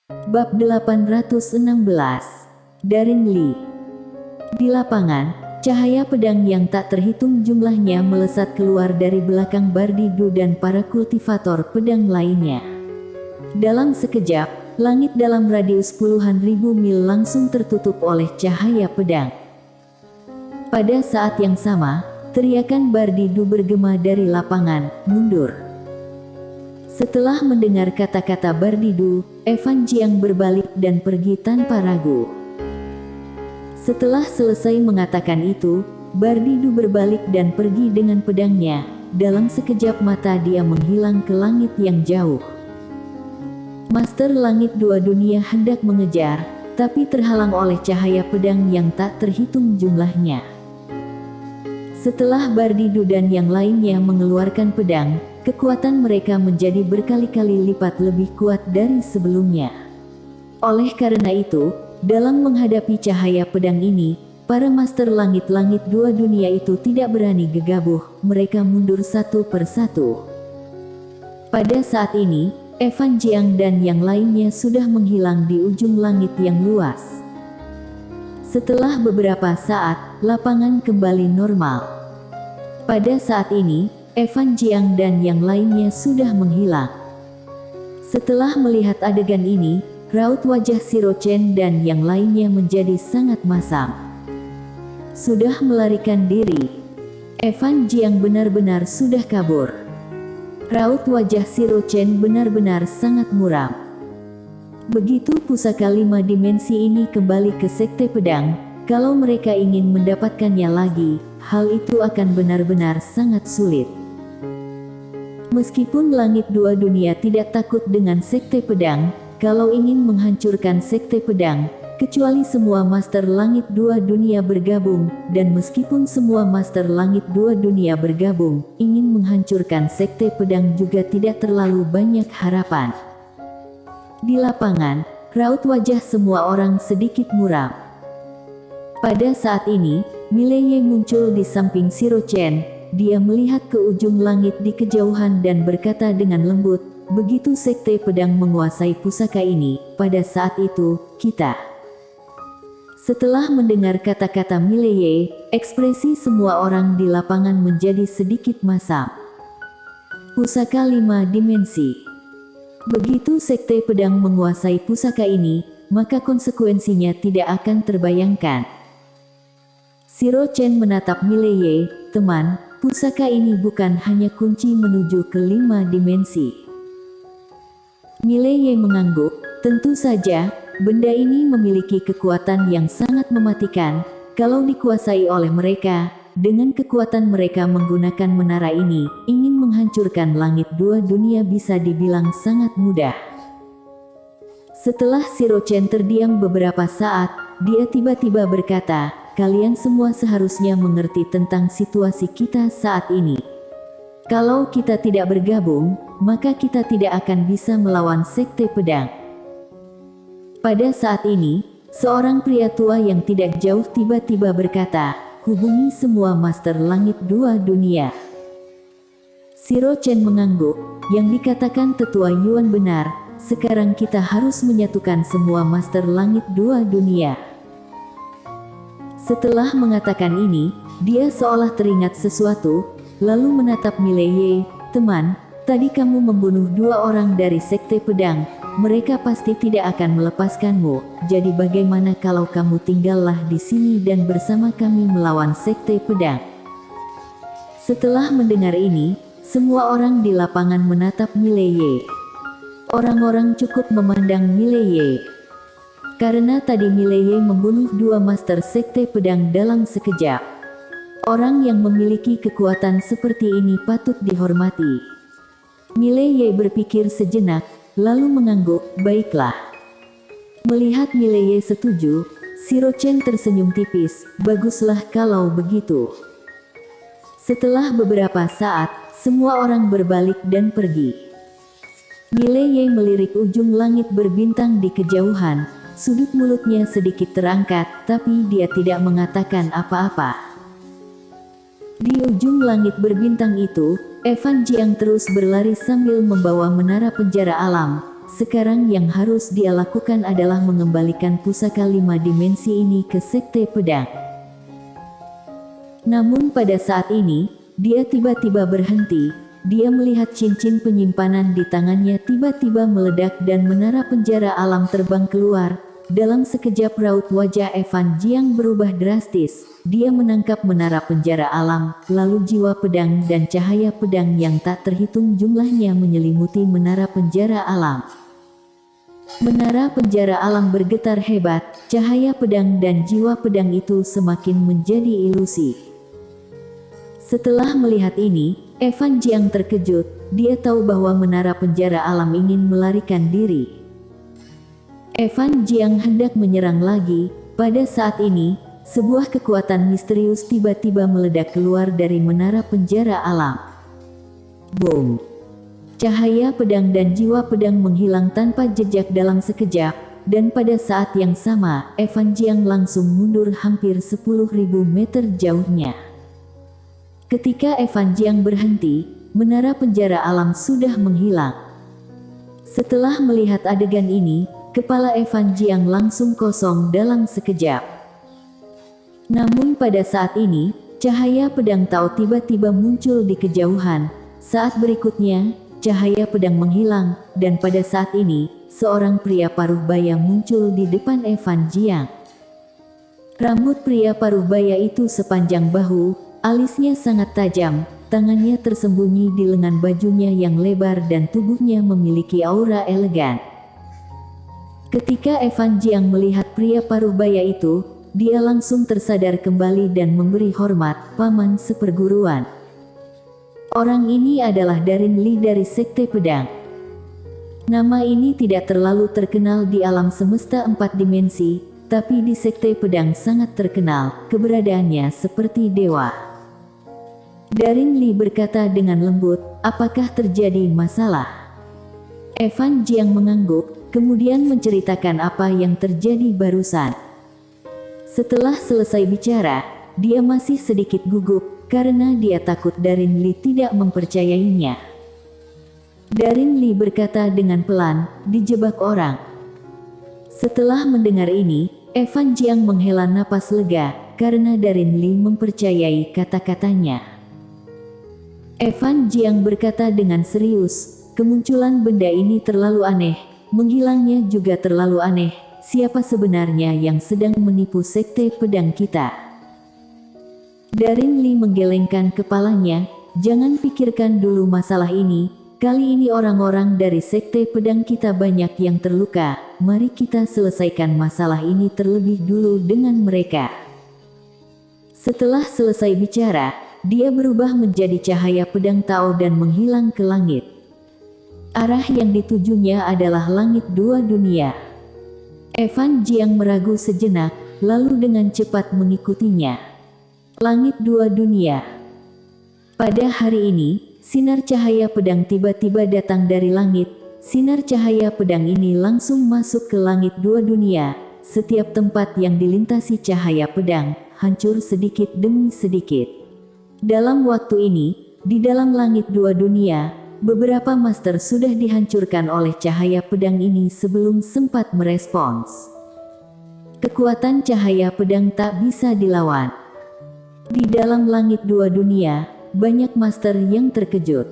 Bab 816. Daring Lee. Di lapangan, cahaya pedang yang tak terhitung jumlahnya melesat keluar dari belakang Bardidu dan para kultivator pedang lainnya. Dalam sekejap, langit dalam radius puluhan ribu mil langsung tertutup oleh cahaya pedang. Pada saat yang sama, teriakan Bardidu bergema dari lapangan, "Mundur!" Setelah mendengar kata-kata Bardidu, Evan Jiang berbalik dan pergi tanpa ragu. Setelah selesai mengatakan itu, Bardidu berbalik dan pergi dengan pedangnya. Dalam sekejap mata dia menghilang ke langit yang jauh. Master Langit Dua Dunia hendak mengejar, tapi terhalang oleh cahaya pedang yang tak terhitung jumlahnya. Setelah Bardidu dan yang lainnya mengeluarkan pedang, kekuatan mereka menjadi berkali-kali lipat lebih kuat dari sebelumnya. Oleh karena itu, dalam menghadapi cahaya pedang ini, para Master Langit-Langit Dua Dunia itu tidak berani gegabah, mereka mundur satu persatu. Pada saat ini, Evan Jiang dan yang lainnya sudah menghilang di ujung langit yang luas. Setelah beberapa saat, lapangan kembali normal. Pada saat ini, Evan Jiang dan yang lainnya sudah menghilang. Setelah melihat adegan ini, raut wajah Siro Chen dan yang lainnya menjadi sangat masam. Sudah melarikan diri. Evan Jiang benar-benar sudah kabur. Raut wajah Siro Chen benar-benar sangat muram. Begitu pusaka 5 dimensi ini kembali ke Sekte Pedang, kalau mereka ingin mendapatkannya lagi, hal itu akan benar-benar sangat sulit. Meskipun Langit Dua Dunia tidak takut dengan Sekte Pedang, kalau ingin menghancurkan Sekte Pedang, kecuali semua Master Langit Dua Dunia bergabung, dan meskipun semua Master Langit Dua Dunia bergabung, ingin menghancurkan Sekte Pedang juga tidak terlalu banyak harapan. Di lapangan, raut wajah semua orang sedikit muram. Pada saat ini, Mileye muncul di samping Siro Chen. Dia melihat ke ujung langit di kejauhan dan berkata dengan lembut, "Begitu Sekte Pedang menguasai pusaka ini, pada saat itu, kita..." Setelah mendengar kata-kata Mileye, ekspresi semua orang di lapangan menjadi sedikit masam. Pusaka 5 dimensi. Begitu Sekte Pedang menguasai pusaka ini, maka konsekuensinya tidak akan terbayangkan. Siro Chen menatap Mileye, "Teman, pusaka ini bukan hanya kunci menuju ke 5 dimensi." Mileye mengangguk, "Tentu saja, benda ini memiliki kekuatan yang sangat mematikan. Kalau dikuasai oleh mereka, dengan kekuatan mereka menggunakan menara ini, ingin menghancurkan Langit Dua Dunia bisa dibilang sangat mudah." Setelah Siro Chen terdiam beberapa saat, dia tiba-tiba berkata, "Kalian semua seharusnya mengerti tentang situasi kita saat ini. Kalau kita tidak bergabung, maka kita tidak akan bisa melawan Sekte Pedang." Pada saat ini, seorang pria tua yang tidak jauh tiba-tiba berkata, "Hubungi semua Master Langit Dua Dunia." Siro Chen mengangguk, yang dikatakan tetua Yuan benar, sekarang kita harus menyatukan semua Master Langit Dua Dunia. Setelah mengatakan ini, dia seolah teringat sesuatu, lalu menatap Mileye, "Teman, tadi kamu membunuh 2 orang dari Sekte Pedang. Mereka pasti tidak akan melepaskanmu, jadi bagaimana kalau kamu tinggallah di sini dan bersama kami melawan Sekte Pedang?" Setelah mendengar ini, semua orang di lapangan menatap Mileye. Orang-orang cukup memandang Mileye. Karena tadi Mileye membunuh 2 Master Sekte Pedang dalam sekejap. Orang yang memiliki kekuatan seperti ini patut dihormati. Mileye berpikir sejenak, lalu mengangguk, "Baiklah." Melihat Mileye setuju, Siro Chen tersenyum tipis, "Baguslah kalau begitu." Setelah beberapa saat, semua orang berbalik dan pergi. Mileye melirik ujung langit berbintang di kejauhan, sudut mulutnya sedikit terangkat, tapi dia tidak mengatakan apa-apa. Di ujung langit berbintang itu, Evan Jiang terus berlari sambil membawa menara penjara alam. sekarang yang harus dia lakukan adalah mengembalikan pusaka 5 dimensi ini ke Sekte Pedang. Namun pada saat ini, dia tiba-tiba berhenti. Dia melihat cincin penyimpanan di tangannya tiba-tiba meledak dan menara penjara alam terbang keluar. Dalam sekejap raut wajah Evan Jiang berubah drastis. Dia menangkap menara penjara alam, lalu jiwa pedang dan cahaya pedang yang tak terhitung jumlahnya menyelimuti menara penjara alam. Menara penjara alam bergetar hebat, cahaya pedang dan jiwa pedang itu semakin menjadi ilusi. Setelah melihat ini, Evan Jiang terkejut. Dia tahu bahwa menara penjara alam ingin melarikan diri. Evan Jiang hendak menyerang lagi. Pada saat ini, sebuah kekuatan misterius tiba-tiba meledak keluar dari menara penjara alam. Boom! Cahaya pedang dan jiwa pedang menghilang tanpa jejak dalam sekejap, dan pada saat yang sama, Evan Jiang langsung mundur hampir 10.000 meter jauhnya. Ketika Evan Jiang berhenti, menara penjara alam sudah menghilang. Setelah melihat adegan ini, kepala Evan Jiang langsung kosong dalam sekejap. Namun pada saat ini, cahaya pedang Tao tiba-tiba muncul di kejauhan. Saat berikutnya, cahaya pedang menghilang, dan pada saat ini, seorang pria paruh baya muncul di depan Evan Jiang. Rambut pria paruh baya itu sepanjang bahu, alisnya sangat tajam, tangannya tersembunyi di lengan bajunya yang lebar dan tubuhnya memiliki aura elegan. Ketika Evan Jiang melihat pria paruh baya itu, dia langsung tersadar kembali dan memberi hormat, paman seperguruan. Orang ini adalah Darin Li dari Sekte Pedang. Nama ini tidak terlalu terkenal di alam semesta 4 dimensi, tapi di Sekte Pedang sangat terkenal, keberadaannya seperti dewa. Darin Li berkata dengan lembut, apakah terjadi masalah? Evan Jiang mengangguk, kemudian menceritakan apa yang terjadi barusan. Setelah selesai bicara, dia masih sedikit gugup, karena dia takut Darin Li tidak mempercayainya. Darin Li berkata dengan pelan, dijebak orang. Setelah mendengar ini, Evan Jiang menghela napas lega, karena Darin Li mempercayai kata-katanya. Evan Jiang berkata dengan serius, kemunculan benda ini terlalu aneh, menghilangnya juga terlalu aneh. Siapa sebenarnya yang sedang menipu Sekte Pedang kita? Darin Li menggelengkan kepalanya, jangan pikirkan dulu masalah ini, kali ini orang-orang dari Sekte Pedang kita banyak yang terluka, mari kita selesaikan masalah ini terlebih dulu dengan mereka. Setelah selesai bicara, dia berubah menjadi cahaya pedang Tao dan menghilang ke langit. Arah yang ditujunya adalah langit 2 dunia. Evan Jiang meragu sejenak, lalu dengan cepat mengikutinya. Langit 2 dunia. Pada hari ini, sinar cahaya pedang tiba-tiba datang dari langit. Sinar cahaya pedang ini langsung masuk ke langit 2 dunia. Setiap tempat yang dilintasi cahaya pedang, hancur sedikit demi sedikit. Dalam waktu ini, di dalam langit 2 dunia, beberapa master sudah dihancurkan oleh cahaya pedang ini sebelum sempat merespons. Kekuatan cahaya pedang tak bisa dilawan. Di dalam langit 2 dunia, banyak master yang terkejut.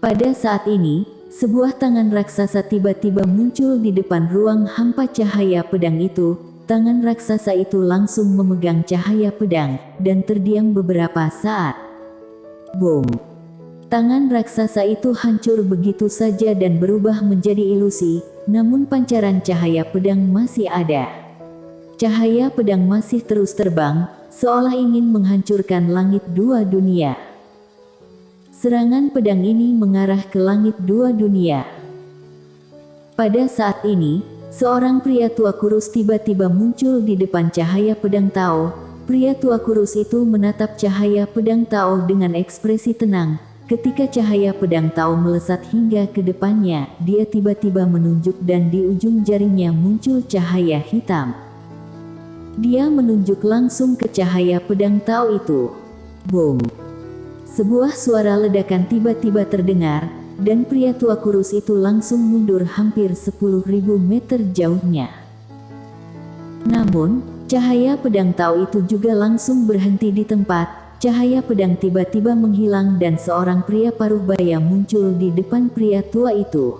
Pada saat ini, sebuah tangan raksasa tiba-tiba muncul di depan ruang hampa cahaya pedang itu. Tangan raksasa itu langsung memegang cahaya pedang, dan terdiam beberapa saat. Boom! Tangan raksasa itu hancur begitu saja dan berubah menjadi ilusi, namun pancaran cahaya pedang masih ada. Cahaya pedang masih terus terbang, seolah ingin menghancurkan langit 2 dunia. Serangan pedang ini mengarah ke langit 2 dunia. Pada saat ini, seorang pria tua kurus tiba-tiba muncul di depan cahaya pedang Tao. Pria tua kurus itu menatap cahaya pedang Tao dengan ekspresi tenang. Ketika cahaya pedang Tao melesat hingga ke depannya, dia tiba-tiba menunjuk dan di ujung jarinya muncul cahaya hitam. Dia menunjuk langsung ke cahaya pedang Tao itu. Boom! Sebuah suara ledakan tiba-tiba terdengar. dan pria tua kurus itu langsung mundur hampir 10.000 meter jauhnya. Namun, cahaya pedang Tao itu juga langsung berhenti di tempat. Cahaya pedang tiba-tiba menghilang dan seorang pria parubaya muncul di depan pria tua itu.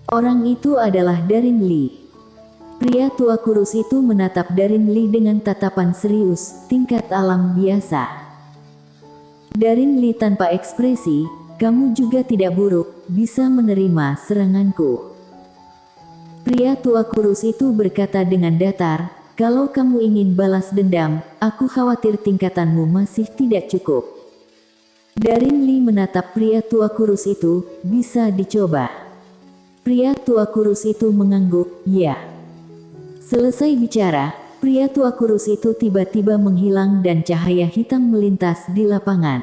Orang itu adalah Darin Lee. Pria tua kurus itu menatap Darin Lee dengan tatapan serius, tingkat alam biasa. Darin Lee tanpa ekspresi, "Kamu juga tidak buruk, bisa menerima seranganku." Pria tua kurus itu berkata dengan datar, "Kalau kamu ingin balas dendam, aku khawatir tingkatanmu masih tidak cukup." Darin Lee menatap pria tua kurus itu, "Bisa dicoba." Pria tua kurus itu mengangguk, "Ya." Selesai bicara, pria tua kurus itu tiba-tiba menghilang dan cahaya hitam melintas di lapangan.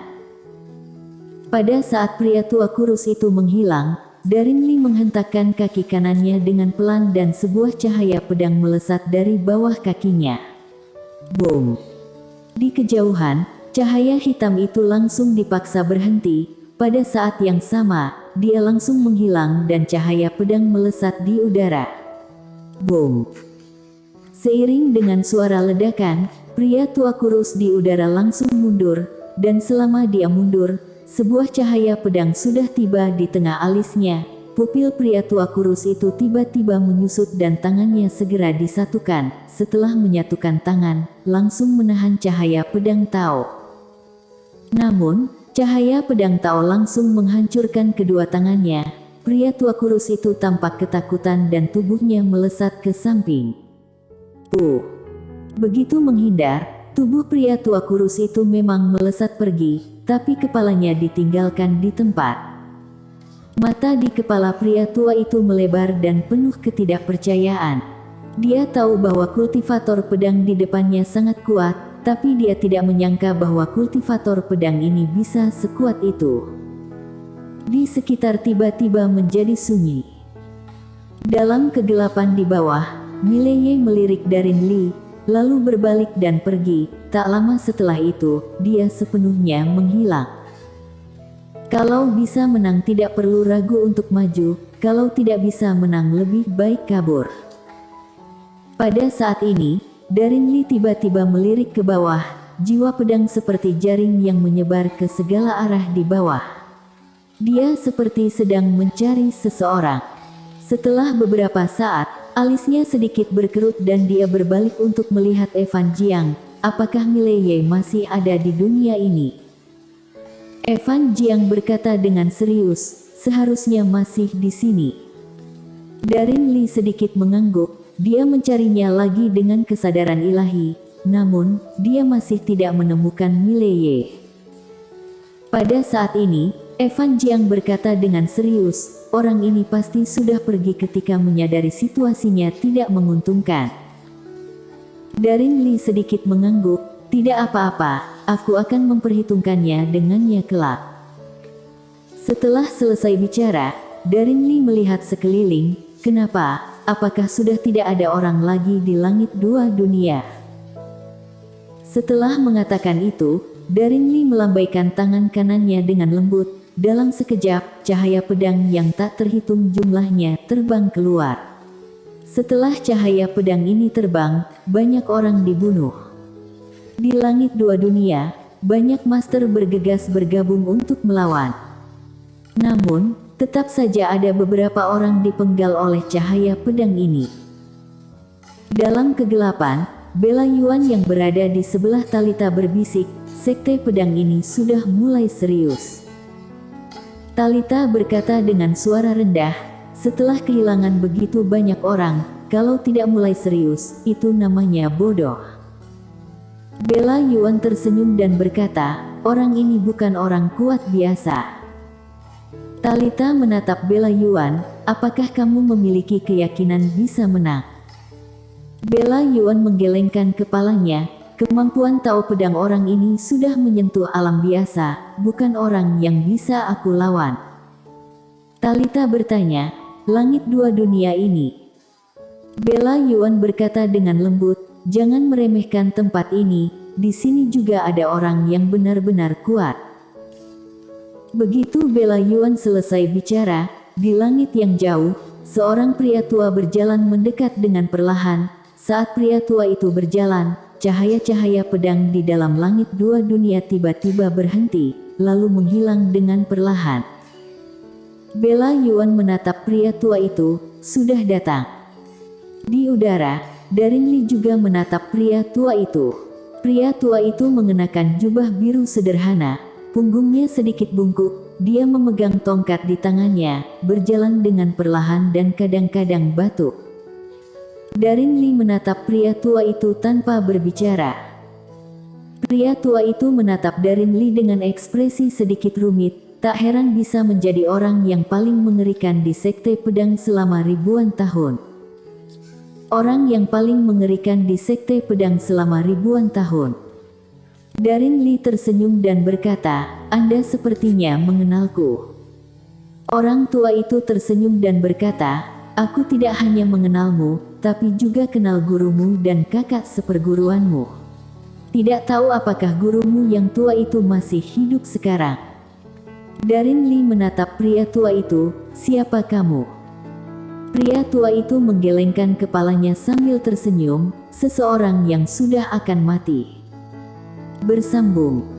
Pada saat pria tua kurus itu menghilang, Darin Lee menghentakkan kaki kanannya dengan pelan dan sebuah cahaya pedang melesat dari bawah kakinya. Boom! Di kejauhan, cahaya hitam itu langsung dipaksa berhenti. Pada saat yang sama, dia langsung menghilang dan cahaya pedang melesat di udara. Boom! Seiring dengan suara ledakan, pria tua kurus di udara langsung mundur, dan selama dia mundur, sebuah cahaya pedang sudah tiba di tengah alisnya. Pupil pria tua kurus itu tiba-tiba menyusut dan tangannya segera disatukan. Setelah menyatukan tangan, langsung menahan cahaya pedang Tao. Namun, cahaya pedang Tao langsung menghancurkan kedua tangannya. Pria tua kurus itu tampak ketakutan dan tubuhnya melesat ke samping. Begitu menghindar, tubuh pria tua kurus itu memang melesat pergi, tapi kepalanya ditinggalkan di tempat. Mata di kepala pria tua itu melebar dan penuh ketidakpercayaan. Dia tahu bahwa kultivator pedang di depannya sangat kuat, tapi dia tidak menyangka bahwa kultivator pedang ini bisa sekuat itu. Di sekitar tiba-tiba menjadi sunyi. Dalam kegelapan di bawah, Mileye melirik Darin Lee, lalu berbalik dan pergi. Tak lama setelah itu, dia sepenuhnya menghilang. Kalau bisa menang tidak perlu ragu untuk maju, kalau tidak bisa menang lebih baik kabur. Pada saat ini, Darin Lee tiba-tiba melirik ke bawah, jiwa pedang seperti jaring yang menyebar ke segala arah di bawah. Dia seperti sedang mencari seseorang. Setelah beberapa saat, alisnya sedikit berkerut dan dia berbalik untuk melihat Evan Jiang. Apakah Mileye masih ada di dunia ini? Evan Jiang berkata dengan serius, "Seharusnya masih di sini." Darin Lee sedikit mengangguk, dia mencarinya lagi dengan kesadaran ilahi, namun, dia masih tidak menemukan Mileye. Pada saat ini, Evan Jiang berkata dengan serius, "Orang ini pasti sudah pergi ketika menyadari situasinya tidak menguntungkan." Darin Lee sedikit mengangguk, "Tidak apa-apa, aku akan memperhitungkannya dengannya kelak." Setelah selesai bicara, Darin Lee melihat sekeliling. Kenapa? Apakah sudah tidak ada orang lagi di langit dua dunia? Setelah mengatakan itu, Darin Lee melambaikan tangan kanannya dengan lembut. Dalam sekejap, cahaya pedang yang tak terhitung jumlahnya terbang keluar. Setelah cahaya pedang ini terbang, banyak orang dibunuh. Di langit dua dunia, banyak master bergegas bergabung untuk melawan. Namun, tetap saja ada beberapa orang dipenggal oleh cahaya pedang ini. Dalam kegelapan, Bella Yuan yang berada di sebelah Talita berbisik, "Sekte pedang ini sudah mulai serius." Talita berkata dengan suara rendah, "Setelah kehilangan begitu banyak orang, kalau tidak mulai serius, itu namanya bodoh." Bella Yuan tersenyum dan berkata, "Orang ini bukan orang kuat biasa." Talita menatap Bella Yuan, "Apakah kamu memiliki keyakinan bisa menang?" Bella Yuan menggelengkan kepalanya. "Kemampuan tahu pedang orang ini sudah menyentuh alam biasa, bukan orang yang bisa aku lawan." Talita bertanya, "Langit dua dunia ini?" Bella Yuan berkata dengan lembut, "Jangan meremehkan tempat ini, di sini juga ada orang yang benar-benar kuat." Begitu Bella Yuan selesai bicara, di langit yang jauh, seorang pria tua berjalan mendekat dengan perlahan. Saat pria tua itu berjalan, cahaya-cahaya pedang di dalam langit dua dunia tiba-tiba berhenti, lalu menghilang dengan perlahan. Bella Yuan menatap pria tua itu, sudah datang. Di udara, Daring Li juga menatap pria tua itu. Pria tua itu mengenakan jubah biru sederhana, punggungnya sedikit bungkuk, dia memegang tongkat di tangannya, berjalan dengan perlahan dan kadang-kadang batuk. Daring Li menatap pria tua itu tanpa berbicara. Pria tua itu menatap Daring Li dengan ekspresi sedikit rumit, tak heran bisa menjadi orang yang paling mengerikan di Sekte Pedang selama ribuan tahun. Orang yang paling mengerikan di Sekte Pedang selama ribuan tahun. Daring Li tersenyum dan berkata, "Anda sepertinya mengenalku." Orang tua itu tersenyum dan berkata, "Aku tidak hanya mengenalmu, tapi juga kenal gurumu dan kakak seperguruanmu. Tidak tahu apakah gurumu yang tua itu masih hidup sekarang." Daring Li menatap pria tua itu, "Siapa kamu?" Pria tua itu menggelengkan kepalanya sambil tersenyum, "Seseorang yang sudah akan mati." Bersambung.